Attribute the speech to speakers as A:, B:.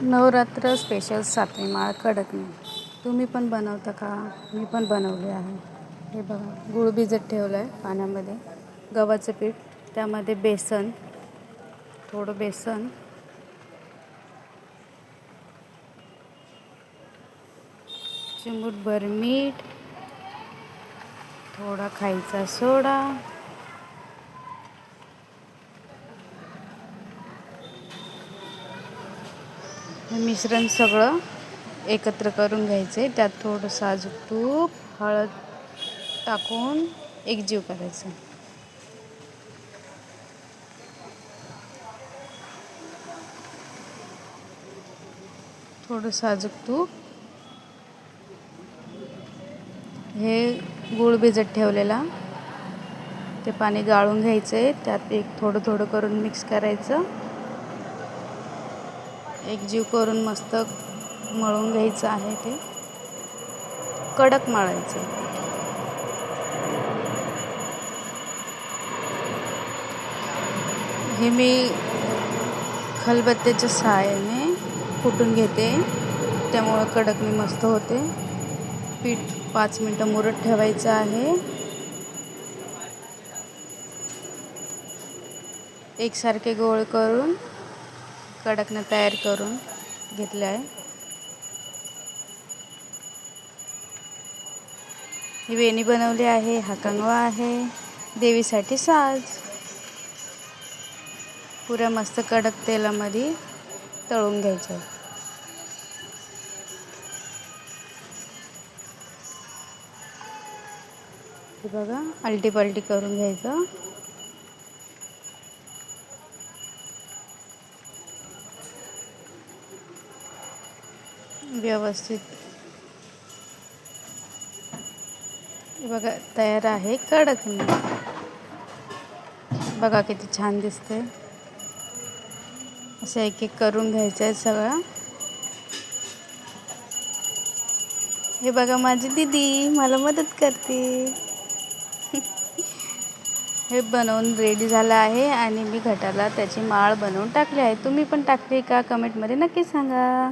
A: Navratra special सातवी माळ कडकणी तुम्ही पण बनवता का? मी पण बनवले आहे. हे बघा, गूळ भिजत ठेवलं आहे पाण्यामध्ये, गव्हाचं पीठ, त्यामध्ये बेसन, थोडं बेसन, चिमूटभर मीठ, थोडा खायचा सोडा, हे मिश्रण सगळं एकत्र करून घ्यायचे. त्यात थोडं साजूक तूप, हळद टाकून एकजीव करायचं. थोडं साजूक तूप, हे गूळ भिजत ठेवलेला ते पाणी गाळून घ्यायचे. त्यात थोडं थोडं करून मिक्स करायचं. एकजीव करून मस्त मळून घ्यायचं आहे. ते कडक मळायचं. हे मी खलबत्त्याच्या सहाय्याने कुटून घेते, त्यामुळं कडकणी मस्त होते. पीठ 5 मिनटं मुरत ठेवायचं आहे. एकसारखे गोळ करून कडकनं तयार करून घेतले आहे. ही वेणी बनवली आहे, हा कंगवा आहे, देवीसाठी साज. पुऱ्या मस्त कडक तेलामध्ये तळून घ्यायच्या. हे बघा, आलटी पलटी करून घ्यायचं. व्यवस्थित. हे बघा, तयार आहे कडकणी. बघा किती छान दिसते. असं एक एक करून घ्यायचं आहे सगळं. हे बघा, माझी दीदी मला मदत करते. हे बनवून रेडी झालं आहे आणि मी घटाला त्याची माळ बनवून टाकली आहे. तुम्ही पण टाकली का? कमेंटमध्ये नक्की सांगा.